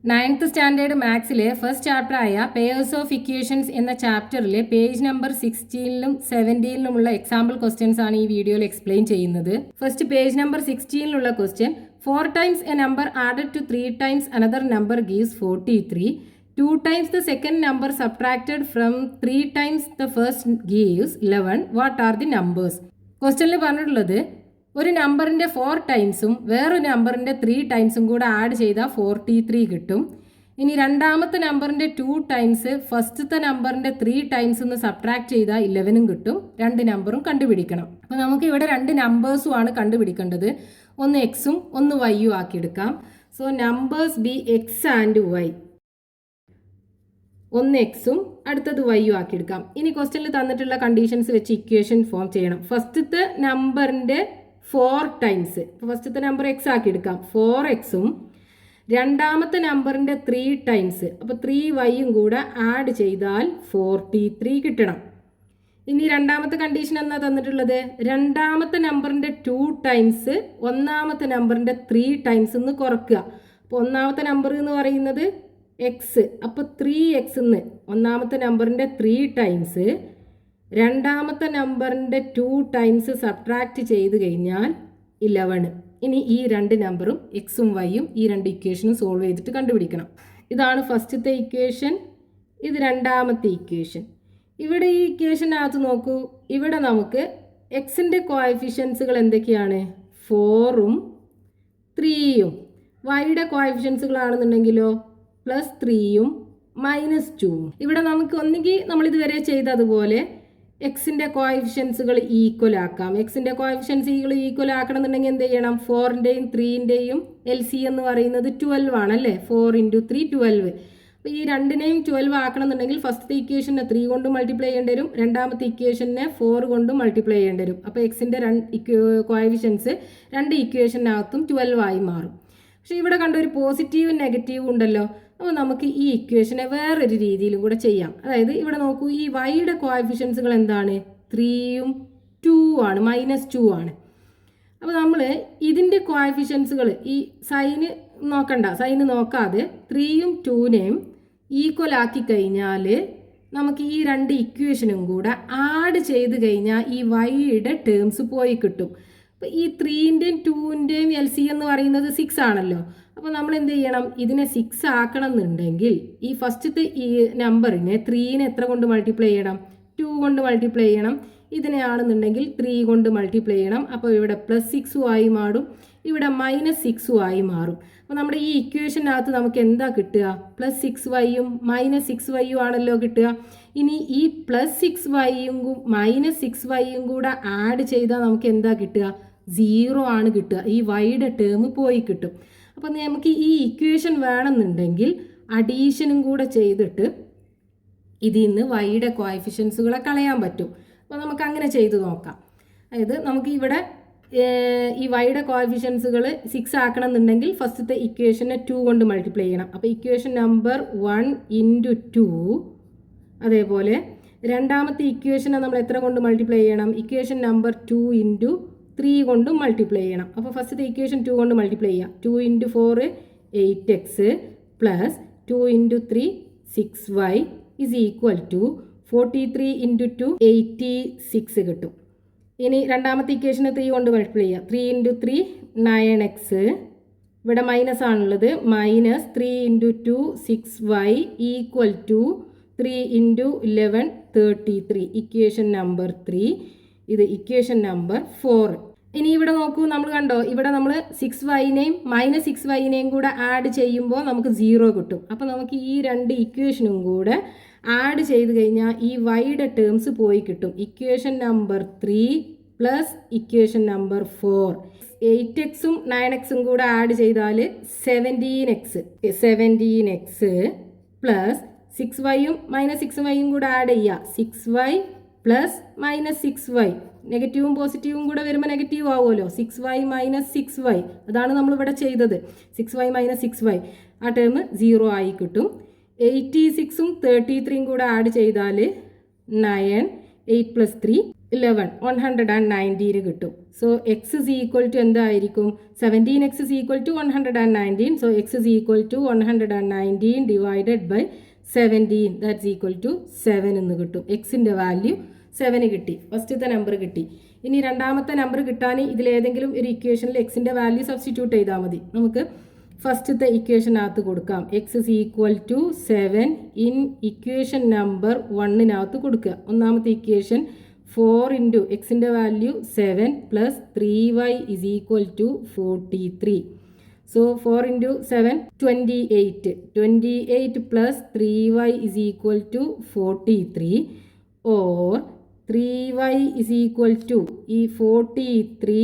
9th standard മാത്സിലെ first chapter ആയ pairs of equations എന്ന ചാപ്റ്ററിലെ പേജ് നമ്പർ 16ലും 17ലുമുള്ള എക്സാമ്പിൾ ക്വസ്റ്റ്യൻസ് ആണ് ഈ വീഡിയോയിൽ എക്സ്പ്ലെയിൻ ചെയ്യുന്നത്. ഫസ്റ്റ് പേജ് നമ്പർ 16ലുള്ള question 4 times a number added to 3 times another number gives 43. 2 times the second number subtracted from 3 times the first gives 11. What are the numbers? ക്വസ്റ്റ്യനിൽ പറഞ്ഞിട്ടുള്ളത് ഒരു നമ്പറിൻ്റെ 4 ടൈംസും വേറൊരു നമ്പറിൻ്റെ 3 ടൈംസും കൂടെ ആഡ് ചെയ്താൽ 43 കിട്ടും. ഇനി രണ്ടാമത്തെ നമ്പറിൻ്റെ 2 ടൈംസ് ഫസ്റ്റത്തെ നമ്പറിൻ്റെ 3 ടൈംസ് ഒന്ന് സബ്ട്രാക്ട് ചെയ്താൽ 11 കിട്ടും. രണ്ട് നമ്പറും കണ്ടുപിടിക്കണം. അപ്പോൾ നമുക്ക് ഇവിടെ രണ്ട് നമ്പേഴ്സും ആണ് കണ്ടുപിടിക്കേണ്ടത്. ഒന്ന് എക്സും ഒന്ന് വൈയും ആക്കിയെടുക്കാം. So numbers be x and y. ഒന്ന് എക്സും അടുത്തത് വൈയും ആക്കിയെടുക്കാം. ഇനി ക്വസ്റ്റ്യനിൽ തന്നിട്ടുള്ള കണ്ടീഷൻസ് വെച്ച് ഇക്വേഷൻ ഫോം ചെയ്യണം. ഫസ്റ്റത്തെ നമ്പറിൻ്റെ 4 ടൈംസ്, ഫസ്റ്റത്തെ നമ്പർ എക്സ് ആക്കി എടുക്കാം, 4x രണ്ടാമത്തെ നമ്പറിൻ്റെ 3 ടൈംസ്, അപ്പോൾ 3y കൂടെ ആഡ് ചെയ്താൽ 43 കിട്ടണം. ഇനി രണ്ടാമത്തെ കണ്ടീഷൻ എന്നാ തന്നിട്ടുള്ളത്, രണ്ടാമത്തെ നമ്പറിൻ്റെ 2 ടൈംസ് ഒന്നാമത്തെ നമ്പറിൻ്റെ 3 ടൈംസ് എന്ന് കുറക്കുക. അപ്പോൾ ഒന്നാമത്തെ നമ്പർ എന്ന് പറയുന്നത് എക്സ്, അപ്പോൾ 3x ഒന്നാമത്തെ നമ്പറിൻ്റെ 3 ടൈംസ് രണ്ടാമത്തെ നമ്പറിൻ്റെ 2 ടൈംസ് സബ്ട്രാക്റ്റ് ചെയ്ത് കഴിഞ്ഞാൽ 11. ഇനി ഈ രണ്ട് നമ്പറും എക്സും വൈയും ഈ രണ്ട് ഇക്വേഷനും സോൾവ് ചെയ്തിട്ട് കണ്ടുപിടിക്കണം. ഇതാണ് ഫസ്റ്റത്തെ ഇക്വേഷൻ, ഇത് രണ്ടാമത്തെ ഇക്വേഷൻ. ഇവിടെ ഈ ഇക്വേഷനകത്ത് നോക്കൂ, ഇവിടെ നമുക്ക് എക്സിൻ്റെ കോഎഫിഷ്യൻസുകൾ എന്തൊക്കെയാണ്, 4ഉം 3യും. വൈയുടെ കോഎഫിഷ്യൻസുകളാണെന്നുണ്ടെങ്കിലോ +3യും -2ഉം. ഇവിടെ നമുക്ക് ഒന്നുകിൽ നമ്മളിതുവരെ ചെയ്തതുപോലെ എക്സിൻ്റെ കോഎഫിഷ്യൻസുകൾ ഈക്വൽ ആക്കാം. എക്സിൻ്റെ കോഎഫിഷ്യൻസ് ഈക്വൽ ആക്കണമെന്നുണ്ടെങ്കിൽ എന്ത് ചെയ്യണം, 4ൻ്റെയും 3ൻ്റെയും LC എന്ന് പറയുന്നത് 12 ആണല്ലേ, 4 × 3 12. അപ്പോൾ ഈ രണ്ടിനെയും 12 ആക്കണമെന്നുണ്ടെങ്കിൽ ഫസ്റ്റത്തെ ഇക്വേഷനെ 3 കൊണ്ട് മൾട്ടിപ്ലൈ ചെയ്യേണ്ടി വരും, രണ്ടാമത്തെ ഇക്വേഷനെ 4 കൊണ്ട് മൾട്ടിപ്ലൈ ചെയ്യേണ്ടി വരും. അപ്പോൾ എക്സിൻ്റെ കോഎഫിഷ്യൻസ് രണ്ട് ഇക്വേഷനകത്തും 12 ആയി മാറും. പക്ഷേ ഇവിടെ കണ്ട ഒരു പോസിറ്റീവും നെഗറ്റീവും ഉണ്ടല്ലോ. അപ്പോൾ നമുക്ക് ഈ ഇക്വേഷനെ വേറൊരു രീതിയിലും കൂടെ ചെയ്യാം. അതായത് ഇവിടെ നോക്കൂ, ഈ വൈയുടെ കോഎഫിഷ്യൻസുകൾ എന്താണ്, 3യും 2 ആണ്, -2 ആണ്. അപ്പോൾ നമ്മൾ ഇതിൻ്റെ കോഎഫിഷ്യൻസുകൾ ഈ സൈന് നോക്കണ്ട, സൈന് നോക്കാതെ 3യും 2നെയും ഈക്വൽ ആക്കി കഴിഞ്ഞാൽ നമുക്ക് ഈ രണ്ട് ഇക്വേഷനും കൂടെ ആഡ് ചെയ്ത് കഴിഞ്ഞാൽ ഈ വൈയുടെ ടേംസ് പോയി കിട്ടും. അപ്പോൾ ഈ 3ൻ്റെയും 2ൻ്റെയും LC എന്ന് പറയുന്നത് 6 ആണല്ലോ. അപ്പോൾ നമ്മൾ എന്ത് ചെയ്യണം, ഇതിനെ 6 ആക്കണം എന്നുണ്ടെങ്കിൽ ഈ ഫസ്റ്റത്തെ ഈ നമ്പറിനെ 3നെ എത്ര കൊണ്ട് മൾട്ടിപ്ലൈ ചെയ്യണം, 2 കൊണ്ട് മൾട്ടിപ്ലൈ ചെയ്യണം. ഇതിനെയാണെന്നുണ്ടെങ്കിൽ 3 കൊണ്ട് മൾട്ടിപ്ലൈ ചെയ്യണം. അപ്പോൾ ഇവിടെ +6 ആയി മാറും, ഇവിടെ -6 ആയി മാറും. അപ്പോൾ നമ്മുടെ ഈ ഇക്വേഷനകത്ത് നമുക്ക് എന്താ കിട്ടുക, +6yയും -6yയും ആണല്ലോ കിട്ടുക. ഇനി ഈ +6yയും -6yയും കൂടെ ആഡ് ചെയ്താൽ നമുക്ക് എന്താ കിട്ടുക, 0 ആണ് കിട്ടുക. ഈ വൈയുടെ ടേം പോയി കിട്ടും. അപ്പോൾ നമുക്ക് ഈ ഇക്വേഷൻ വേണമെന്നുണ്ടെങ്കിൽ അഡീഷനും കൂടെ ചെയ്തിട്ട് ഇതിൽ നിന്ന് വൈയുടെ കോഎഫിഷ്യൻസുകളെ കളയാൻ പറ്റും. അപ്പോൾ നമുക്ക് അങ്ങനെ ചെയ്ത് നോക്കാം. അതായത് നമുക്ക് ഇവിടെ ഈ വൈയുടെ കോഎഫിഷ്യൻസുകൾ 6 ആക്കണം എന്നുണ്ടെങ്കിൽ ഫസ്റ്റത്തെ ഇക്വേഷനെ 2 കൊണ്ട് മൾട്ടിപ്ലൈ ചെയ്യണം. അപ്പോൾ ഇക്വേഷൻ നമ്പർ 1 × 2. അതേപോലെ രണ്ടാമത്തെ ഇക്വേഷനെ നമ്മൾ എത്ര കൊണ്ട് മൾട്ടിപ്ലൈ ചെയ്യണം, ഇക്വേഷൻ നമ്പർ 2 × 3 കൊണ്ടും മൾട്ടിപ്ലൈ ചെയ്യണം. അപ്പോൾ ഫസ്റ്റത്തെ ഇക്വേഷൻ 2 കൊണ്ട് മൾട്ടിപ്ലൈ ചെയ്യാം. 2 × 4 8x + 2 × 3 6y = 43 × 2 86 കിട്ടും. ഇനി രണ്ടാമത്തെ ഇക്വേഷനെ 3 കൊണ്ട് മൾട്ടിപ്ലൈ ചെയ്യാം. 3 × 3 9x, ഇവിടെ മൈനസ് ആണുള്ളത്, -3 × 2 6y = 3 × 11 33. Equation number 3. ഇത് ഇക്വേഷൻ നമ്പർ 4. ഇനി ഇവിടെ നോക്കൂ, നമ്മൾ കണ്ടോ, ഇവിടെ നമ്മൾ 6yനെയും -6yനെയും കൂടെ ആഡ് ചെയ്യുമ്പോൾ നമുക്ക് 0 കിട്ടും. അപ്പോൾ നമുക്ക് ഈ രണ്ട് ഇക്വേഷനും കൂടെ ആഡ് ചെയ്ത് കഴിഞ്ഞാൽ ഈ വൈയുടെ ടേംസ് പോയി കിട്ടും. Equation number 3 + equation number 4. 8xഉം 9xഉം കൂടെ ആഡ് ചെയ്താൽ 17x + 6yയും -6yയും കൂടെ ആഡ് ചെയ്യുക, 6y + -6y. നെഗറ്റീവും പോസിറ്റീവും കൂടെ വരുമ്പോൾ നെഗറ്റീവ് ആവുമല്ലോ, 6y - 6y. അതാണ് നമ്മളിവിടെ ചെയ്തത്, 6y - 6y. ആ ടേം 0 ആയി കിട്ടും. 86ഉം 33യും കൂടെ ആഡ് ചെയ്താൽ 9, 8 + 3 119 കിട്ടും. So x is equal to എന്തായിരിക്കും? 17x is equal to 119. So x is equal to 119 divided by 17 that's equal to 7 എന്ന് കിട്ടും. എക്സിൻ്റെ വാല്യൂ 7 കിട്ടി. ഫസ്റ്റത്തെ നമ്പർ കിട്ടി. ഇനി രണ്ടാമത്തെ നമ്പർ കിട്ടാൻ ഇതിലേതെങ്കിലും ഒരു ഇക്വേഷനിൽ എക്സിൻ്റെ വാല്യൂ സബ്സ്റ്റിറ്റ്യൂട്ട് ചെയ്താൽ മതി. നമുക്ക് ഫസ്റ്റത്തെ ഇക്വേഷനകത്ത് കൊടുക്കാം. X is equal to 7 in equation number 1 കൊടുക്കുക. ഒന്നാമത്തെ ഇക്വേഷൻ 4 ഇൻറ്റു എക്സിൻ്റെ value 7 plus 3y is equal to 43. So 4 into 7 28 plus 3y is equal to 43 or 3y is equal to ഈ 43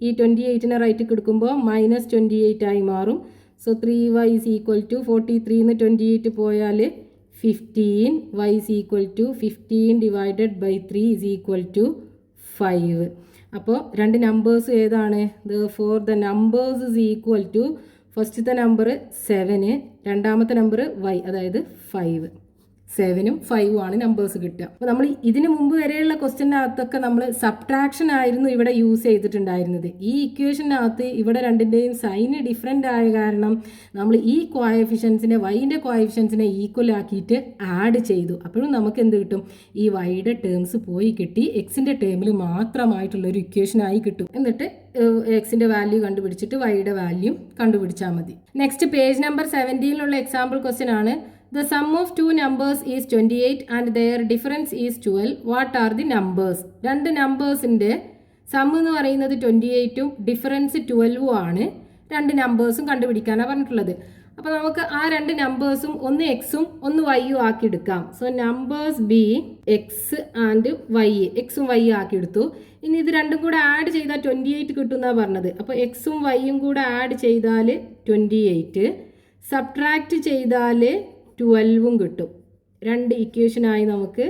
ഈ 28നെ റൈറ്റ് എടുക്കുമ്പോൾ -28 ആയി മാറും. So 3y is equal to 43 28 പോയാൽ 15. y is equal to 15 divided by 3 is equal to 5. അപ്പോൾ രണ്ട് numbers ഏതാണ്? For the numbers is equal to ഫസ്റ്റത്തെ നമ്പർ 7, രണ്ടാമത്തെ നമ്പർ y അതായത് 5. 7ഉം 5ഉം ആണ് നമ്പേഴ്സ് കിട്ടുക. അപ്പോൾ നമ്മൾ ഇതിന് മുമ്പ് വരെയുള്ള ക്വസ്റ്റ്യനകത്തൊക്കെ നമ്മൾ സബ്ട്രാക്ഷൻ ആയിരുന്നു ഇവിടെ യൂസ് ചെയ്തിട്ടുണ്ടായിരുന്നത്. ഈ ഇക്വേഷനകത്ത് ഇവിടെ രണ്ടിൻ്റെയും സൈന് ഡിഫറെൻ്റ് ആയ കാരണം നമ്മൾ ഈ കോഎഫിഷ്യൻസിനെ വൈൻ്റെ കോഎഫിഷ്യൻസിനെ ഈക്വൽ ആക്കിയിട്ട് ആഡ് ചെയ്തു. അപ്പോഴും നമുക്ക് എന്ത് കിട്ടും? ഈ വൈയുടെ ടേംസ് പോയി കിട്ടി. എക്സിൻ്റെ ടേമിൽ മാത്രമായിട്ടുള്ളൊരു ഇക്വേഷനായി കിട്ടും. എന്നിട്ട് എക്സിൻ്റെ വാല്യൂ കണ്ടുപിടിച്ചിട്ട് വൈയുടെ വാല്യൂ കണ്ടുപിടിച്ചാൽ മതി. Next page number 17 example question ആണ്. The sum of two numbers is 28 and their difference is 12. What are the numbers? രണ്ട് നമ്പേഴ്സിൻ്റെ സം എന്ന് പറയുന്നത് 28ഉം ഡിഫറൻസ് 12ഉം ആണ്. രണ്ട് നമ്പേഴ്സും കണ്ടുപിടിക്കാനാണ് പറഞ്ഞിട്ടുള്ളത്. അപ്പോൾ നമുക്ക് ആ രണ്ട് നമ്പേഴ്സും ഒന്ന് എക്സും ഒന്ന് വൈയും ആക്കി എടുക്കാം. So numbers be x and y, എക്സും വൈ ആക്കി എടുത്തു. ഇനി ഇത് രണ്ടും കൂടെ ആഡ് ചെയ്താൽ 28 കിട്ടുമെന്നാണ് പറഞ്ഞത്. അപ്പോൾ എക്സും വൈയും കൂടെ ആഡ് ചെയ്താൽ 28, സബ്ട്രാക്റ്റ് ചെയ്താൽ 12ഉം കിട്ടും. രണ്ട് ഇക്വേഷനായി നമുക്ക്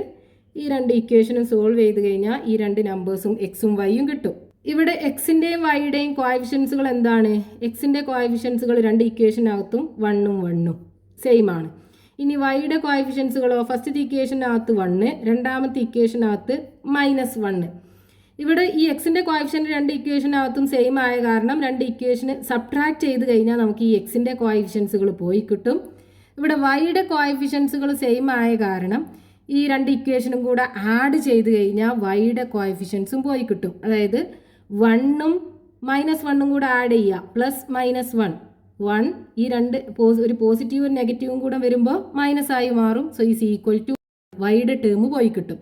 ഈ രണ്ട് ഇക്വേഷനും സോൾവ് ചെയ്ത് കഴിഞ്ഞാൽ ഈ രണ്ട് നമ്പേഴ്സും എക്സും വൈയും കിട്ടും. ഇവിടെ എക്സിൻ്റെയും വൈയുടെയും കോഎഫിഷ്യൻസുകൾ എന്താണ്? എക്സിൻ്റെ കോഎഫിഷ്യൻസുകൾ രണ്ട് ഇക്വേഷനകത്തും 1ഉം 1ഉം സെയിം ആണ്. ഇനി വൈയുടെ കോഎഫിഷ്യൻസുകളോ ഫസ്റ്റത്തെ ഇക്വേഷനകത്ത് 1, രണ്ടാമത്തെ ഇക്വേഷനകത്ത് -1. ഇവിടെ ഈ എക്സിൻ്റെ കോഎഫിഷ്യൻ്റ് രണ്ട് ഇക്വേഷനകത്തും സെയിം ആയ കാരണം രണ്ട് ഇക്വേഷന് സബ്ട്രാക്ട് ചെയ്ത് കഴിഞ്ഞാൽ നമുക്ക് ഈ എക്സിൻ്റെ കോഎഫിഷ്യൻസുകൾ പോയി കിട്ടും. ഇവിടെ വൈയുടെ കോഎഫിഷ്യൻസുകൾ സെയിം ആയ കാരണം ഈ രണ്ട് ഇക്വേഷനും കൂടെ ആഡ് ചെയ്ത് കഴിഞ്ഞാൽ വൈയുടെ കോഎഫിഷ്യൻസും പോയി കിട്ടും. അതായത് 1ഉം -1ഉം കൂടെ ആഡ് ചെയ്യുക, +-1 ഈ രണ്ട് ഒരു പോസിറ്റീവും നെഗറ്റീവും കൂടെ വരുമ്പോൾ മൈനസ് ആയി മാറും. സോ ഈസ് ഈക്വൽ ടു വൈയുടെ ടേം പോയി കിട്ടും.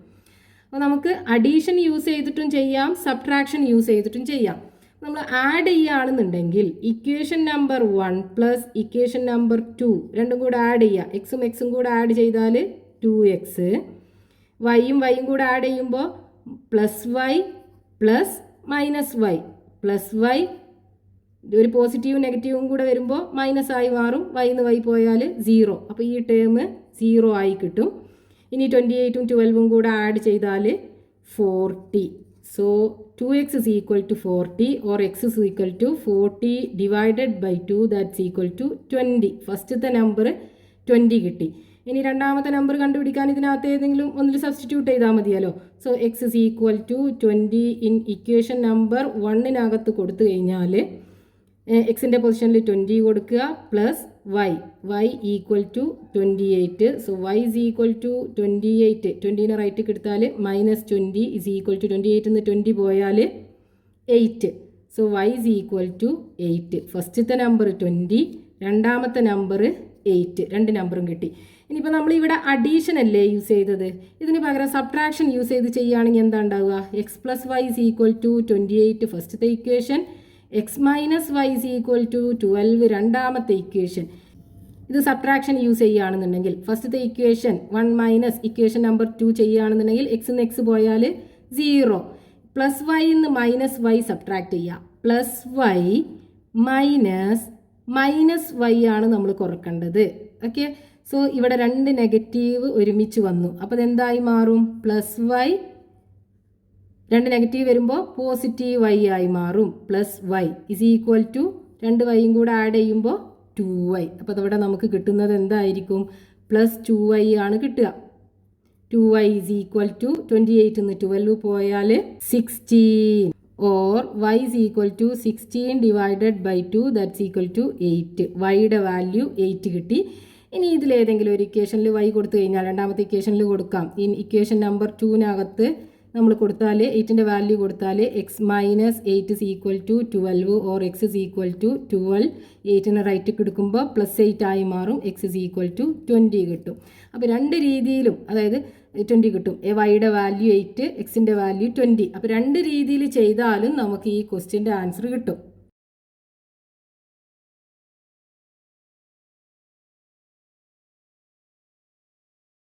അപ്പോൾ നമുക്ക് അഡീഷൻ യൂസ് ചെയ്തിട്ടും ചെയ്യാം, സബ്ട്രാക്ഷൻ യൂസ് ചെയ്തിട്ടും ചെയ്യാം. നമ്മൾ ആഡ് ചെയ്യുകയാണെന്നുണ്ടെങ്കിൽ equation number 1 plus equation number 2 രണ്ടും കൂടെ ആഡ് ചെയ്യുക. എക്സും എക്സും കൂടെ ആഡ് ചെയ്താൽ 2x, വൈയും കൂടെ ആഡ് ചെയ്യുമ്പോൾ +y plus -y plus y ഒരു പോസിറ്റീവും നെഗറ്റീവും കൂടെ വരുമ്പോൾ മൈനസ് ആയി മാറും. വൈന്ന് വൈ പോയാൽ 0. അപ്പോൾ ഈ ടേം 0 ആയി കിട്ടും. ഇനി 28ഉം 12ഉം കൂടെ ആഡ് ചെയ്താൽ 40. So 2x is equal to 40 or x is equal to 40 divided by 2 that's equal to 20. ഫസ്റ്റത്തെ നമ്പർ 20 കിട്ടി. ഇനി രണ്ടാമത്തെ നമ്പർ കണ്ടുപിടിക്കാൻ ഇതിനകത്ത് ഏതെങ്കിലും ഒന്നിൽ സബ്സ്റ്റിറ്റ്യൂട്ട് ചെയ്താൽ മതിയല്ലോ. So x is equal to 20 in equation number 1 കൊടുത്തു കഴിഞ്ഞാൽ എക്സിൻ്റെ പൊസിഷനിൽ 20 കൊടുക്കുക plus y equal to 28. So y is equal to 28, 20നെ റൈറ്റ് എടുത്താൽ -20 ഇസ് ഈക്വൽ ടു 28 20 പോയാൽ 8. So y is equal to 8. ഫസ്റ്റത്തെ നമ്പർ 20, രണ്ടാമത്തെ നമ്പർ 8, രണ്ട് നമ്പറും കിട്ടി. ഇനിയിപ്പോൾ നമ്മളിവിടെ അഡീഷൻ അല്ലേ യൂസ് ചെയ്തത്, ഇതിന് പകരം സബ്ട്രാക്ഷൻ യൂസ് ചെയ്ത് ചെയ്യുകയാണെങ്കിൽ എന്താ ഉണ്ടാവുക? X plus y is equal to 28 ഫസ്റ്റത്തെ equation, x minus y is equal to 12 രണ്ടാമത്തെ ഇക്വേഷൻ. ഇത് സബ്ട്രാക്ഷൻ യൂസ് ചെയ്യുകയാണെന്നുണ്ടെങ്കിൽ ഫസ്റ്റത്തെ ഇക്വേഷൻ 1 മൈനസ് ഇക്വേഷൻ നമ്പർ 2 ചെയ്യുകയാണെന്നുണ്ടെങ്കിൽ എക്സ് നിന്ന് എക്സ് പോയാൽ 0, പ്ലസ് വൈ നിന്ന് -y സബ്ട്രാക്ട് ചെയ്യുക, +y മൈനസ് വൈ ആണ് നമ്മൾ കുറക്കേണ്ടത്. ഓക്കെ, സോ ഇവിടെ രണ്ട് നെഗറ്റീവ് ഒരുമിച്ച് വന്നു. അപ്പോൾ അതെന്തായി മാറും? +y, രണ്ട് നെഗറ്റീവ് വരുമ്പോൾ പോസിറ്റീവ് y ആയി മാറും. +y ഇസ് ഈക്വൽ ടു രണ്ട് വൈയും കൂടെ ആഡ് ചെയ്യുമ്പോൾ 2y. അപ്പോൾ അതവിടെ നമുക്ക് കിട്ടുന്നത് എന്തായിരിക്കും? +2y ആണ് കിട്ടുക. 2y is equal to 28 നിന്ന് 12 പോയാൽ 16 or y is equal to 16 divided by 2 that's equal to 8. yയുടെ value 8 കിട്ടി. ഇനി ഇതിലേതെങ്കിലും ഒരു ഇക്വേഷനിൽ y കൊടുത്തു കഴിഞ്ഞാൽ രണ്ടാമത്തെ ഇക്വേഷനിൽ കൊടുക്കാം. ഈ ഇക്വേഷൻ നമ്പർ 2-നകത്ത് നമ്മൾ കൊടുത്താൽ 8ൻ്റെ വാല്യൂ കൊടുത്താൽ X minus 8 is equal to 12 or x is equal to 12. 8ന് right എടുക്കുമ്പോൾ +8 ആയി മാറും. x is equal to 20 കിട്ടും. അപ്പോൾ രണ്ട് രീതിയിലും അതായത് 20 കിട്ടും. വൈയുടെ വാല്യൂ 8, എക്സിൻ്റെ വാല്യൂ 20. അപ്പോൾ രണ്ട് രീതിയിൽ ചെയ്താലും നമുക്ക് ഈ ക്വസ്റ്റ്യൻ്റെ ആൻസർ കിട്ടും.